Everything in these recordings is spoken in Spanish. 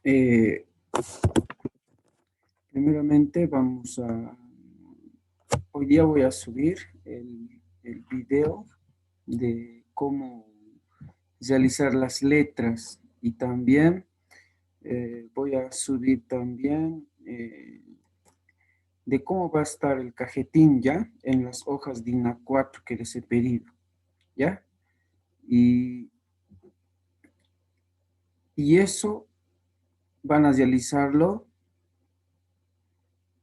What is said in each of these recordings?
Eh, Primeramente hoy día voy a subir el video de cómo realizar las letras y también voy a subir también de cómo va a estar el cajetín ya en las hojas de INA4 que les he pedido, ¿ya? Y, y eso van a realizarlo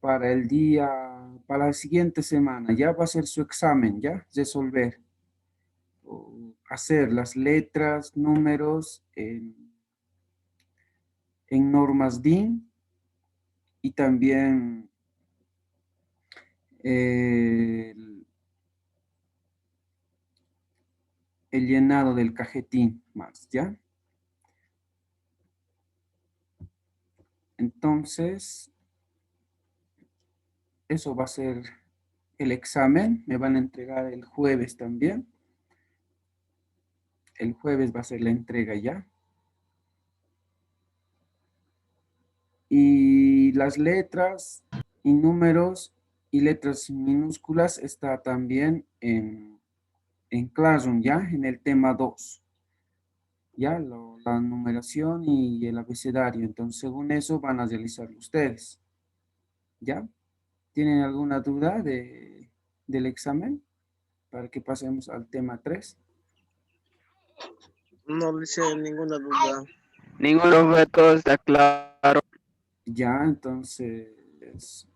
para el día, para la siguiente semana. Ya va a ser su examen, ¿ya? Resolver, o hacer las letras, números en normas DIN y también el llenado del cajetín más, ¿ya? Entonces, eso va a ser el examen. Me van a entregar el jueves también. El jueves va a ser la entrega ya. Y las letras y números y letras minúsculas está también en Classroom, ¿ya? En el tema 2. ¿Ya? La numeración y el abecedario. Entonces, según eso van a realizarlo ustedes. ¿Ya? ¿Tienen alguna duda del examen? Para que pasemos al tema 3. No le hice ninguna duda. Ninguno de todos está claro. Ya, entonces,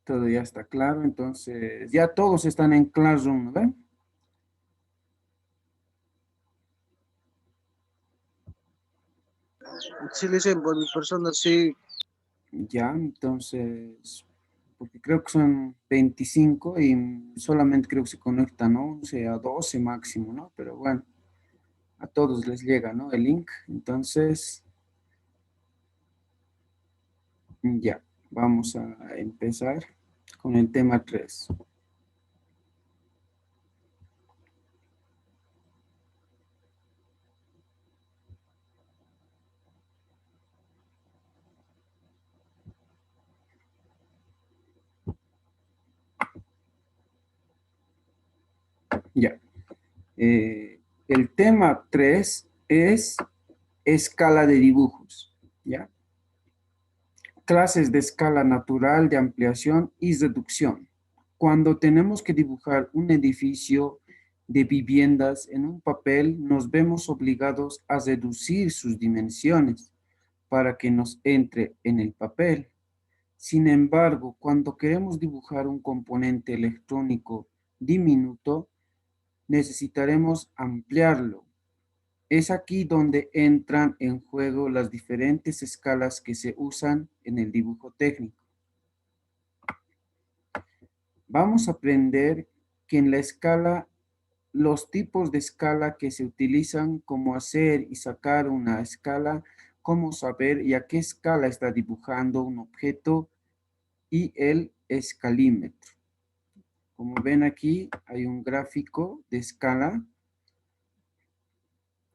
todo ya está claro. Entonces, ya todos están en Classroom, ¿no ven? Sí le hice por mi persona, sí. Ya, entonces, porque creo que son 25 y solamente creo que se conectan 11 a 12 máximo, ¿no? Pero bueno, a todos les llega, ¿no? El link. Entonces, ya, vamos a empezar con el tema 3. Ya. El tema 3 es escala de dibujos, ¿ya? Clases de escala natural, de ampliación y reducción. Cuando tenemos que dibujar un edificio de viviendas en un papel, nos vemos obligados a reducir sus dimensiones para que nos entre en el papel. Sin embargo, cuando queremos dibujar un componente electrónico diminuto, necesitaremos ampliarlo. Es aquí donde entran en juego las diferentes escalas que se usan en el dibujo técnico. Vamos a aprender que en la escala, los tipos de escala que se utilizan, cómo hacer y sacar una escala, cómo saber y a qué escala está dibujando un objeto y el escalímetro. Como ven aquí, hay un gráfico de escala.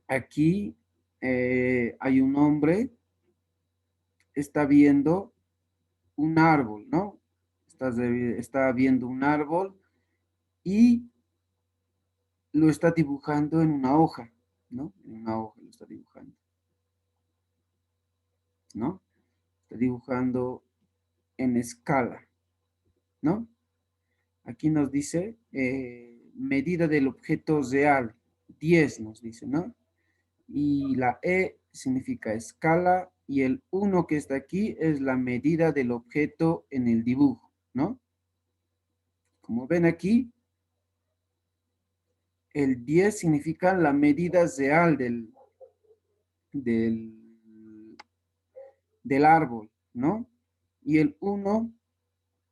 Aquí hay un hombre, está viendo un árbol, ¿no? Está viendo un árbol y lo está dibujando en una hoja, ¿no? En una hoja lo está dibujando, ¿no? Está dibujando en escala, ¿no? Aquí nos dice medida del objeto real, 10 nos dice, ¿no? Y la E significa escala y el 1 que está aquí es la medida del objeto en el dibujo, ¿no? Como ven aquí, el 10 significa la medida real del, del árbol, ¿no? Y el 1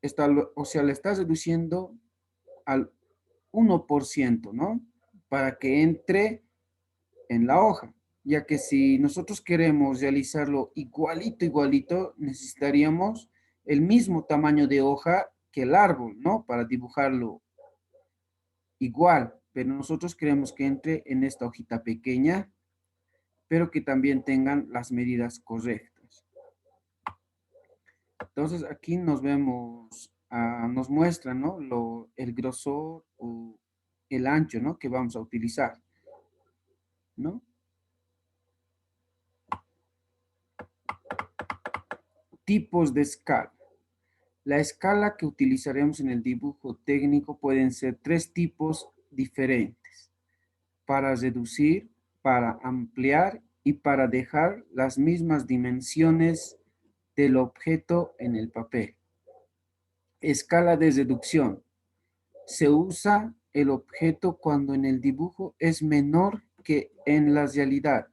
está, o sea, le estás reduciendo al 1%, ¿no? Para que entre en la hoja, ya que si nosotros queremos realizarlo igualito, necesitaríamos el mismo tamaño de hoja que el árbol, ¿no? Para dibujarlo igual, pero nosotros queremos que entre en esta hojita pequeña pero que también tengan las medidas correctas. Entonces aquí nos vemos, nos muestra, ¿no? El grosor o el ancho, ¿no? Que vamos a utilizar, ¿no? Tipos de escala. La escala que utilizaremos en el dibujo técnico pueden ser tres tipos diferentes: para reducir, para ampliar y para dejar las mismas dimensiones del objeto en el papel. Escala de reducción. Se usa el objeto cuando en el dibujo es menor que en la realidad,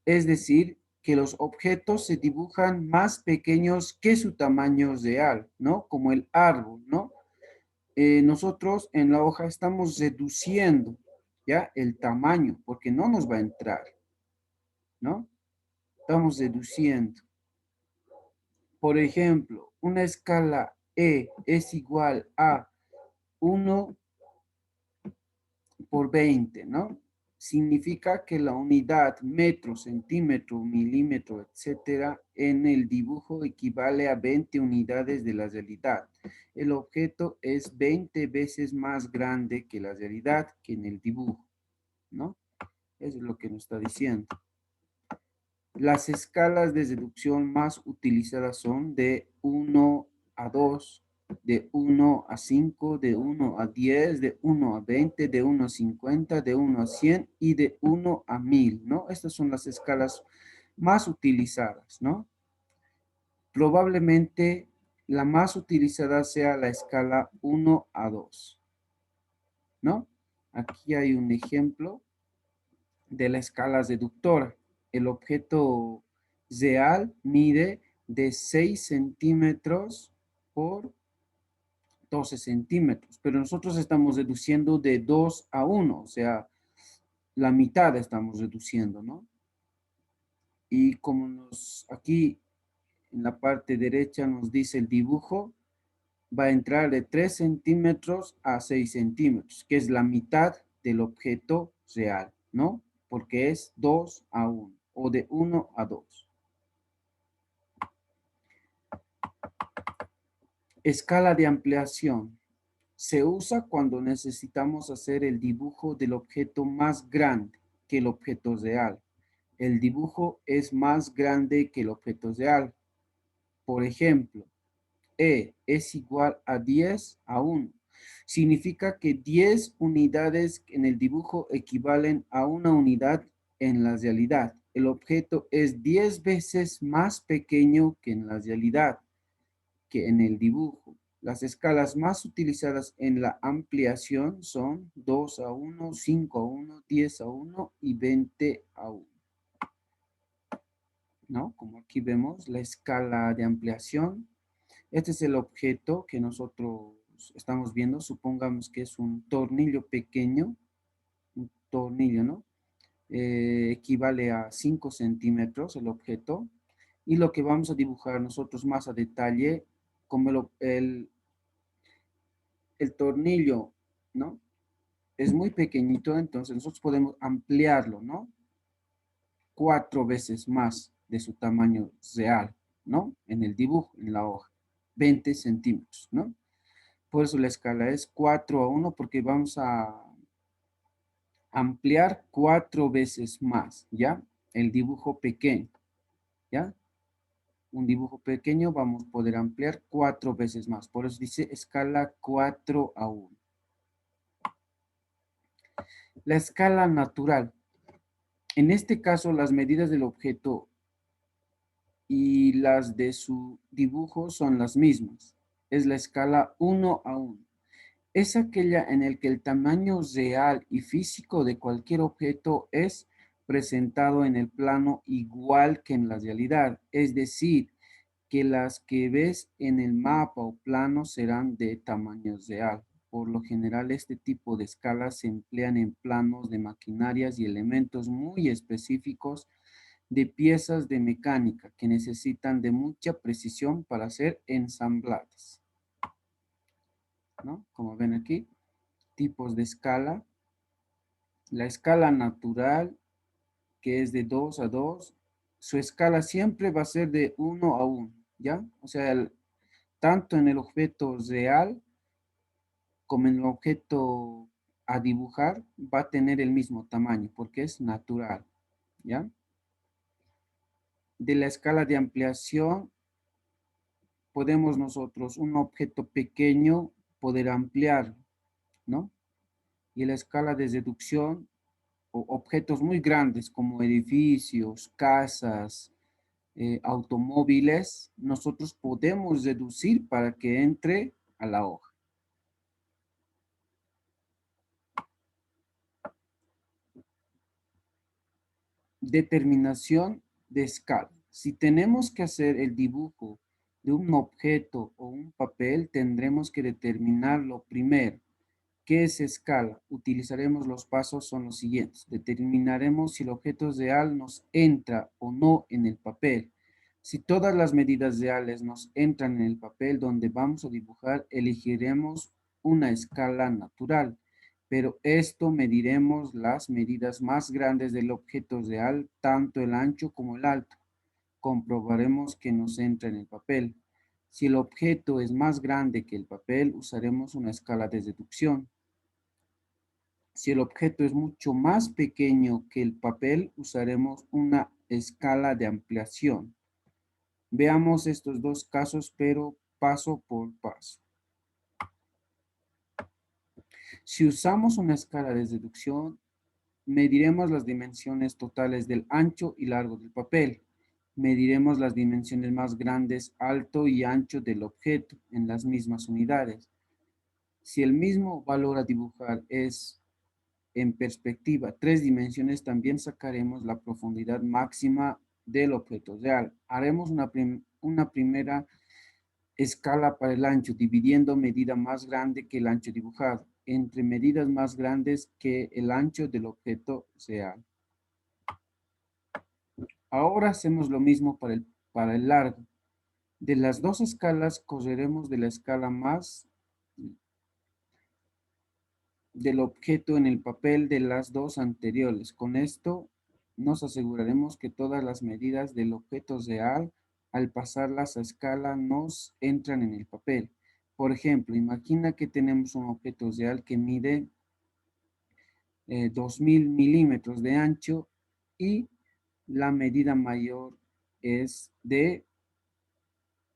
es decir, que los objetos se dibujan más pequeños que su tamaño real, ¿no? Como el árbol, ¿no? Nosotros en la hoja estamos reduciendo, ¿ya? El tamaño, porque no nos va a entrar, ¿no? Estamos reduciendo. Por ejemplo, una escala E es igual a 1 por 20, ¿no? Significa que la unidad metro, centímetro, milímetro, etcétera, en el dibujo equivale a 20 unidades de la realidad. El objeto es 20 veces más grande que la realidad que en el dibujo, ¿no? Eso es lo que nos está diciendo. Las escalas de reducción más utilizadas son de 1 a 2, de 1 a 5, de 1 a 10, de 1 a 20, de 1 a 50, de 1 a 100 y de 1 a 1000, ¿no? Estas son las escalas más utilizadas, ¿no? Probablemente la más utilizada sea la escala 1 a 2, ¿no? Aquí hay un ejemplo de la escala reductora. El objeto real mide de 6 centímetros por 12 centímetros, pero nosotros estamos reduciendo de 2 a 1, o sea, la mitad estamos reduciendo, ¿no? Y como aquí en la parte derecha nos dice el dibujo, va a entrar de 3 centímetros a 6 centímetros, que es la mitad del objeto real, ¿no? Porque es 2 a 1 o de 1 a 2. Escala de ampliación. Se usa cuando necesitamos hacer el dibujo del objeto más grande que el objeto real. El dibujo es más grande que el objeto real. Por ejemplo, E es igual a 10 a 1. Significa que 10 unidades en el dibujo equivalen a una unidad en la realidad. El objeto es 10 veces más pequeño que en la realidad, que en el dibujo. Las escalas más utilizadas en la ampliación son 2 a 1, 5 a 1, 10 a 1 y 20 a 1. ¿No? Como aquí vemos la escala de ampliación. Este es el objeto que nosotros estamos viendo. Supongamos que es un tornillo pequeño, un tornillo, ¿no? Equivale a 5 centímetros el objeto. Y lo que vamos a dibujar nosotros más a detalle, como el tornillo, ¿no? Es muy pequeñito, entonces nosotros podemos ampliarlo, ¿no? 4 veces más de su tamaño real, ¿no? En el dibujo, en la hoja. 20 centímetros, ¿no? Por eso la escala es 4 a 1 porque vamos a ampliar 4 veces más, ¿ya? El dibujo pequeño, ¿ya? Un dibujo pequeño vamos a poder ampliar 4 veces más. Por eso dice escala 4 a 1. La escala natural. En este caso, las medidas del objeto y las de su dibujo son las mismas. Es la escala 1 a 1. Es aquella en el que el tamaño real y físico de cualquier objeto es presentado en el plano igual que en la realidad. Es decir, que las que ves en el mapa o plano serán de tamaño real. Por lo general, este tipo de escalas se emplean en planos de maquinarias y elementos muy específicos de piezas de mecánica que necesitan de mucha precisión para ser ensambladas, ¿no? Como ven aquí, tipos de escala. La escala natural que es de 2 a 2, su escala siempre va a ser de 1 a 1, ¿ya? O sea, tanto en el objeto real como en el objeto a dibujar va a tener el mismo tamaño porque es natural, ¿ya? De la escala de ampliación podemos nosotros un objeto pequeño poder ampliar, ¿no? Y la escala de reducción, o objetos muy grandes como edificios, casas, automóviles, nosotros podemos reducir para que entre a la hoja. Determinación de escala. Si tenemos que hacer el dibujo de un objeto o un papel, tendremos que determinarlo primero. ¿Qué es escala? Utilizaremos los pasos, son los siguientes. Determinaremos si el objeto real nos entra o no en el papel. Si todas las medidas reales nos entran en el papel donde vamos a dibujar, elegiremos una escala natural. Pero esto mediremos las medidas más grandes del objeto real, tanto el ancho como el alto. Comprobaremos que nos entra en el papel. Si el objeto es más grande que el papel, usaremos una escala de reducción. Si el objeto es mucho más pequeño que el papel, usaremos una escala de ampliación. Veamos estos dos casos, pero paso por paso. Si usamos una escala de reducción, mediremos las dimensiones totales del ancho y largo del papel. Mediremos las dimensiones más grandes, alto y ancho del objeto en las mismas unidades. Si el mismo valor a dibujar es en perspectiva 3 dimensiones, también sacaremos la profundidad máxima del objeto real. Haremos una primera escala para el ancho, dividiendo medida más grande que el ancho dibujado, entre medidas más grandes que el ancho del objeto real. Ahora hacemos lo mismo para el largo. De las dos escalas, correremos de la escala más del objeto en el papel de las dos anteriores. Con esto nos aseguraremos que todas las medidas del objeto real al pasarlas a escala nos entran en el papel. Por ejemplo, imagina que tenemos un objeto real que mide 2000 milímetros de ancho y la medida mayor es de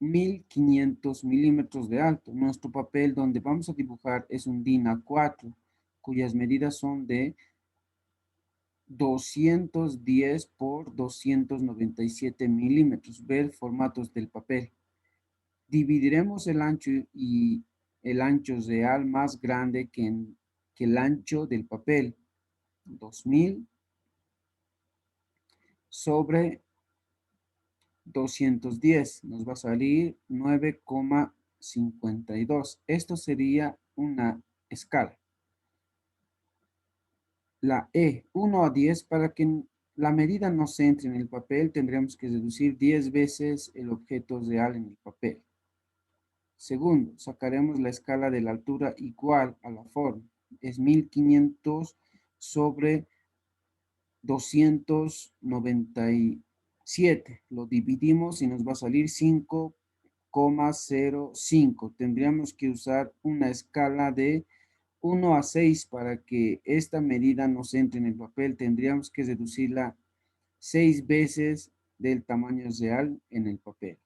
1500 milímetros de alto. Nuestro papel donde vamos a dibujar es un DIN A4, cuyas medidas son de 210 por 297 milímetros. Ver formatos del papel. Dividiremos el ancho y el ancho real más grande que el ancho del papel. 2000 sobre 210. Nos va a salir 9,52. Esto sería una escala. La E, 1 a 10, para que la medida no se entre en el papel, tendremos que reducir 10 veces el objeto real en el papel. Segundo, sacaremos la escala de la altura igual a la forma. Es 1500 sobre 297. Lo dividimos y nos va a salir 5,05. Tendríamos que usar una escala de 1 a 6 para que esta medida nos entre en el papel. Tendríamos que reducirla 6 veces del tamaño real en el papel.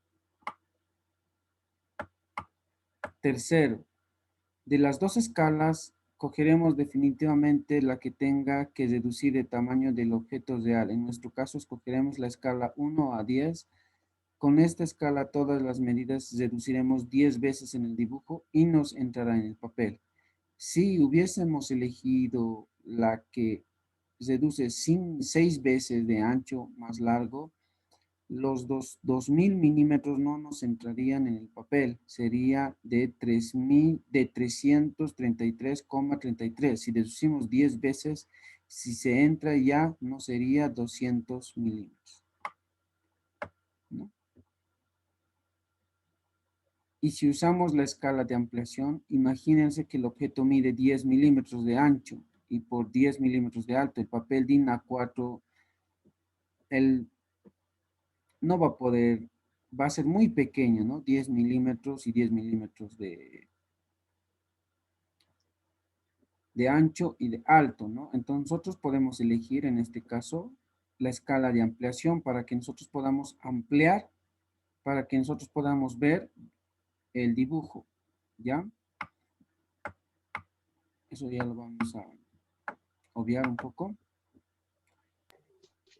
Tercero, de las dos escalas, cogeremos definitivamente la que tenga que reducir el tamaño del objeto real. En nuestro caso, escogeremos la escala 1 a 10. Con esta escala, todas las medidas reduciremos 10 veces en el dibujo y nos entrará en el papel. Si hubiésemos elegido la que reduce 6 veces de ancho más largo, los 2000 milímetros no nos entrarían en el papel, sería de 333,33. Si deducimos 10 veces, si se entra ya no sería 200 milímetros, ¿no? Y si usamos la escala de ampliación, imagínense que el objeto mide 10 milímetros de ancho y por 10 milímetros de alto. El papel DIN A4 él no va a poder, va a ser muy pequeño, ¿no? 10 milímetros y 10 milímetros de ancho y de alto, ¿no? Entonces nosotros podemos elegir en este caso la escala de ampliación para que nosotros podamos ampliar, para que nosotros podamos ver el dibujo, ¿ya? Eso ya lo vamos a obviar un poco.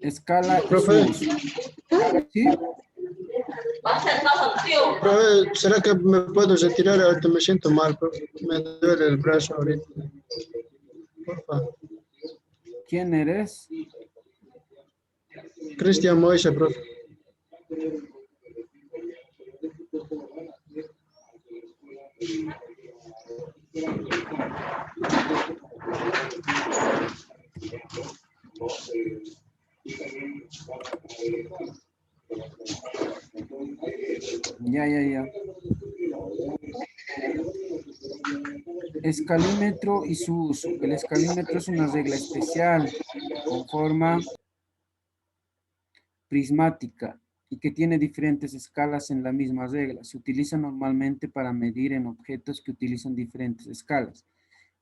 Escala y su Profe, uso. ¿Sí? profe, ¿será que me puedo retirar? Ahorita me siento mal, profe. Me duele el brazo ahorita. Porfa. ¿Quién eres? Cristian Moise, profe. Ya. Escalímetro y su uso. El escalímetro es una regla especial con forma prismática y que tiene diferentes escalas en la misma regla. Se utiliza normalmente para medir en objetos que utilizan diferentes escalas.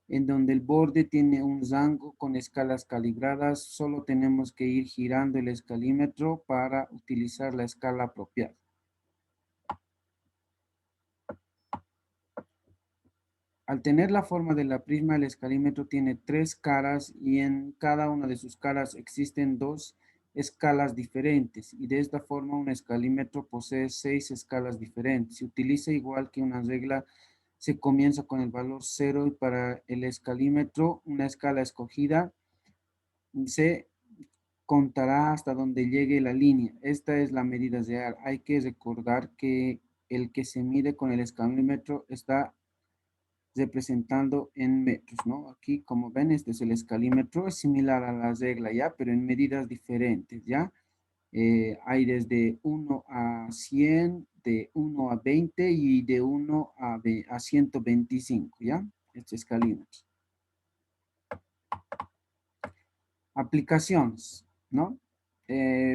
En donde el borde tiene un rango con escalas calibradas, solo tenemos que ir girando el escalímetro para utilizar la escala apropiada. Al tener la forma de la prisma, el escalímetro tiene 3 caras y en cada una de sus caras existen 2 escalas diferentes y de esta forma un escalímetro posee 6 escalas diferentes. Se utiliza igual que una regla, se comienza con el valor 0 y para el escalímetro una escala escogida se contará hasta donde llegue la línea. Esta es la medida real. Hay que recordar que el que se mide con el escalímetro está representando en metros, ¿no? Aquí, como ven, este es el escalímetro, es similar a la regla, ¿ya? Pero en medidas diferentes, ¿ya? Hay desde 1 a 100, de 1 a 20 y de 1 a 125, ¿ya? Este escalímetro. Aplicaciones, ¿no?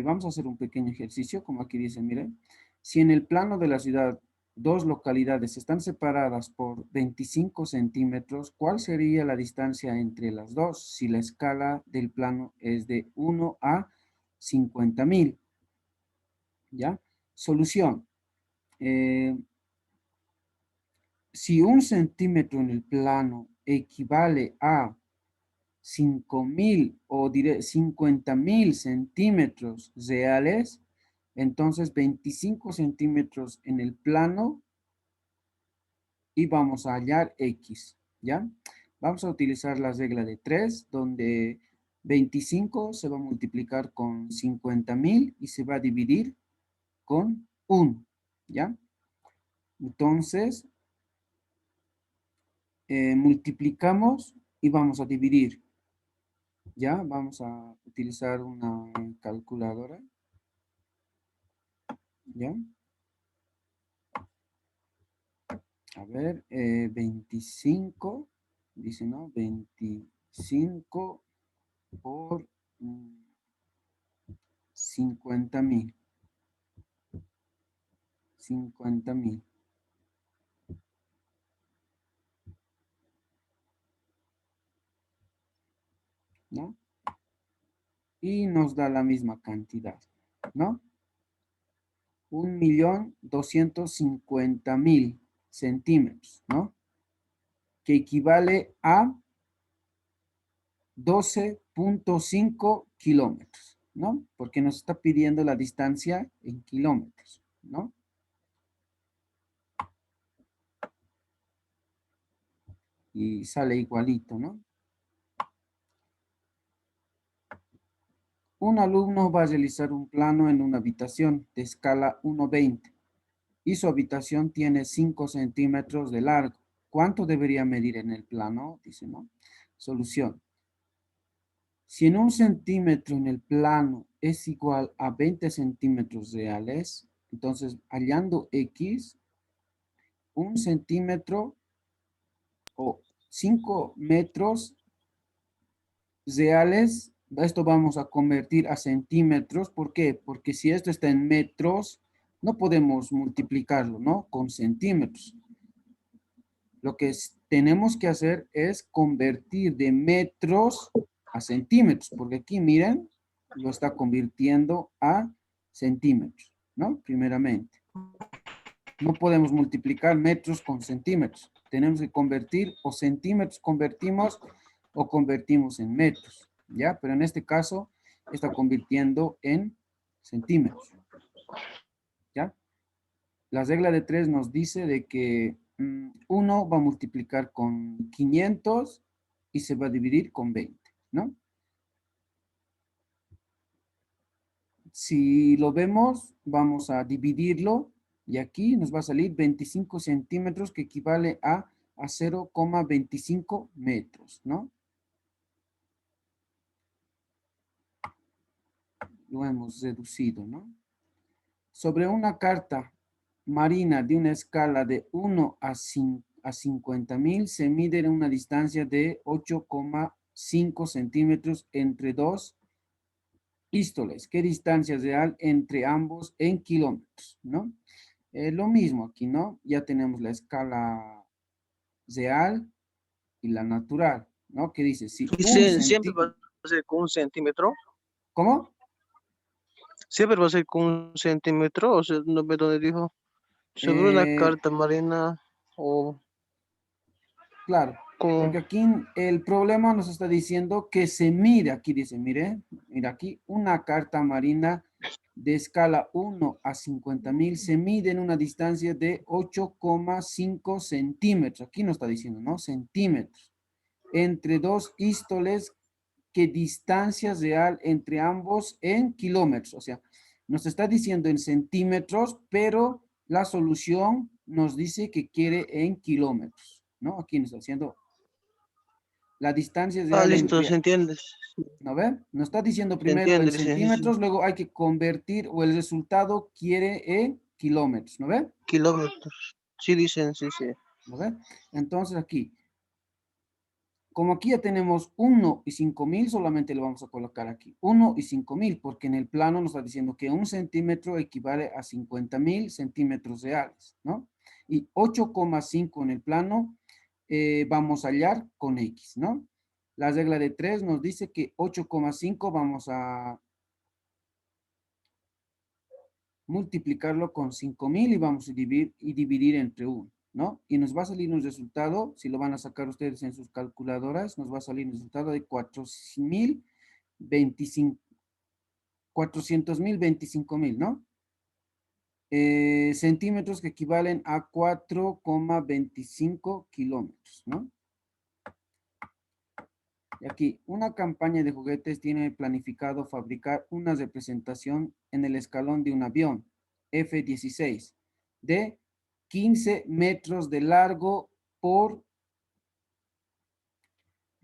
Vamos a hacer un pequeño ejercicio, como aquí dice, miren. Si en el plano de la ciudad dos localidades están separadas por 25 centímetros, ¿cuál sería la distancia entre las dos si la escala del plano es de 1 a 50.000? ¿Ya? Solución. Si un centímetro en el plano equivale a 5.000 o diré 50.000 centímetros reales, entonces 25 centímetros en el plano y vamos a hallar X, ¿ya? Vamos a utilizar la regla de 3, donde 25 se va a multiplicar con 50.000 y se va a dividir con 1, ¿ya? Entonces, multiplicamos y vamos a dividir. Ya, vamos a utilizar una calculadora. Ya. A ver, 25, dice, ¿no? 25 por 50.000. 50.000. ¿No? Y nos da la misma cantidad, ¿no? 1.250.000 centímetros, ¿no? Que equivale a 12.5 kilómetros, ¿no? Porque nos está pidiendo la distancia en kilómetros, ¿no? Y sale igualito, ¿no? Un alumno va a realizar un plano en una habitación de escala 1:20 y su habitación tiene 5 centímetros de largo. ¿Cuánto debería medir en el plano? Dice, ¿no? Solución. Si en 1 centímetro en el plano es igual a 20 centímetros reales, entonces hallando X, 1 centímetro o 5 metros reales Esto vamos a convertir a centímetros. ¿Por qué? Porque si esto está en metros, no podemos multiplicarlo, ¿no? Con centímetros. Lo que tenemos que hacer es convertir de metros a centímetros, porque aquí, miren, lo está convirtiendo a centímetros, ¿no? Primeramente. No podemos multiplicar metros con centímetros. Tenemos que convertir, o centímetros convertimos, o convertimos en metros, ¿ya? Pero en este caso, está convirtiendo en centímetros, ¿ya? La regla de 3 nos dice de que 1 va a multiplicar con 500 y se va a dividir con 20, ¿no? Si lo vemos, vamos a dividirlo y aquí nos va a salir 25 centímetros que equivale a 0,25 metros, ¿no? Lo hemos reducido, ¿no? Sobre una carta marina de una escala de 1 a 50.000 se mide en una distancia de 8,5 centímetros entre dos ístoles. ¿Qué distancia real entre ambos en kilómetros? ¿No? Lo mismo aquí, ¿no? Ya tenemos la escala real y la natural, ¿no? ¿Qué dice? Si un Siempre va centímetro... a ser con un centímetro. ¿Cómo? Siempre va a ser con un centímetro. O sea, no ve dónde dijo. Sobre una Eh, carta marina o Claro, con... porque aquí el problema nos está diciendo que se mide, aquí dice, mire, mira aquí, una carta marina de escala 1 a 50.000 se mide en una distancia de 8,5 centímetros. Aquí nos está diciendo, ¿no? Centímetros. Entre dos ístoles, ¿qué distancia real entre ambos en kilómetros? O sea, nos está diciendo en centímetros, pero la solución nos dice que quiere en kilómetros, ¿no? Aquí nos está diciendo la distancia Ah, real listo, se entre, entiende. ¿no ve? Nos está diciendo Se primero en entiende, licencia. centímetros, luego hay que convertir o el resultado quiere en kilómetros, ¿no ve? Kilómetros. Sí, dicen, sí, sí. ¿No ve? Entonces aquí, como aquí ya tenemos 1 y 5.000, solamente lo vamos a colocar aquí. 1 y 5.000, porque en el plano nos está diciendo que un centímetro equivale a 50.000 centímetros reales, ¿no? Y 8,5 en el plano vamos a hallar con X, ¿no? La regla de 3 nos dice que 8,5 vamos a multiplicarlo con 5.000 y vamos a dividir entre 1, ¿no? Y nos va a salir un resultado, si lo van a sacar ustedes en sus calculadoras, nos va a salir un resultado de 400.025.000, ¿no? Centímetros que equivalen a 4,25 kilómetros, ¿no? Y aquí, una campaña de juguetes tiene planificado fabricar una representación en el escalón de un avión F-16 de 15 metros de largo por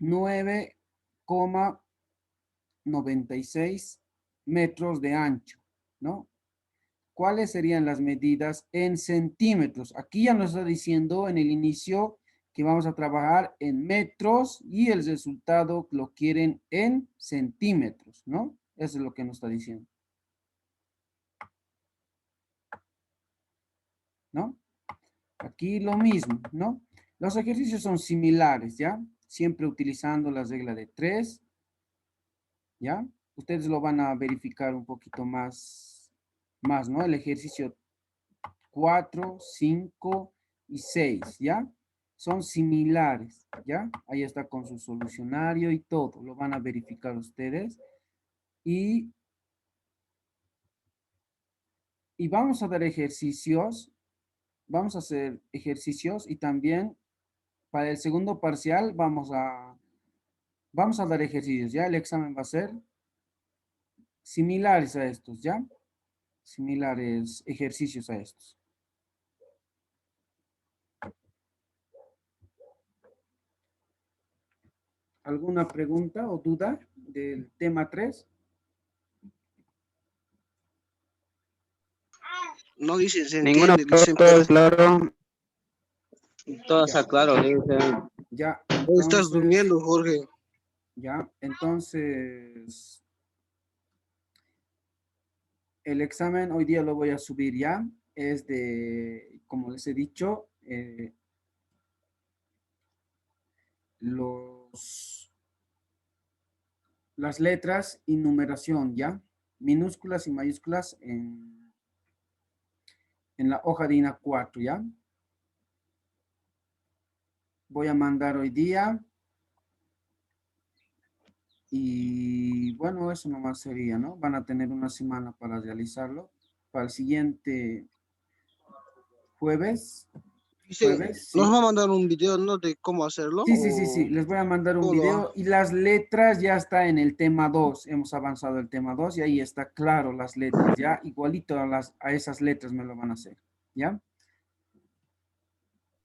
9,96 metros de ancho, ¿no? ¿Cuáles serían las medidas en centímetros? Aquí ya nos está diciendo en el inicio que vamos a trabajar en metros y el resultado lo quieren en centímetros, ¿no? Eso es lo que nos está diciendo, ¿no? Aquí lo mismo, ¿no? Los ejercicios son similares, ¿ya? Siempre utilizando la regla de 3, ¿ya? Ustedes lo van a verificar un poquito más, ¿no? El ejercicio 4, 5 y 6, ¿ya? Son similares, ¿ya? Ahí está con su solucionario y todo. Lo van a verificar ustedes. Y vamos a dar ejercicios. Vamos a hacer ejercicios y también para el segundo parcial vamos a dar ejercicios, ¿ya? El examen va a ser similares a estos, ¿ya? Similares ejercicios a estos. ¿Alguna pregunta o duda del tema 3? No dice, se Ninguno, entiende, dicen, todo pero es claro. Todo Ya, está claro, dice. ya, estás entonces, durmiendo, Jorge. Ya, entonces, el examen hoy día lo voy a subir ya. Es de, como les he dicho, las letras y numeración, ¿ya? Minúsculas y mayúsculas en la hoja de INA 4, ¿ya? Voy a mandar hoy día. Y bueno, eso nomás sería, ¿no? Van a tener una semana para realizarlo. Para el siguiente jueves, Dice, sí. nos va a mandar un video, ¿no? De cómo hacerlo. Sí, les voy a mandar un ¿cómo lo video y las letras ya está en el tema 2. Hemos avanzado el tema 2 y ahí está claro las letras, ya igualito a esas letras me lo van a hacer, ¿ya?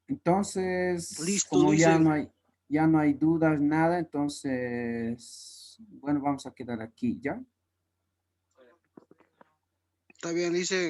Entonces, Listo, como dice. ya no hay dudas, nada, entonces, bueno, vamos a quedar aquí, ¿ya? Está bien, dice.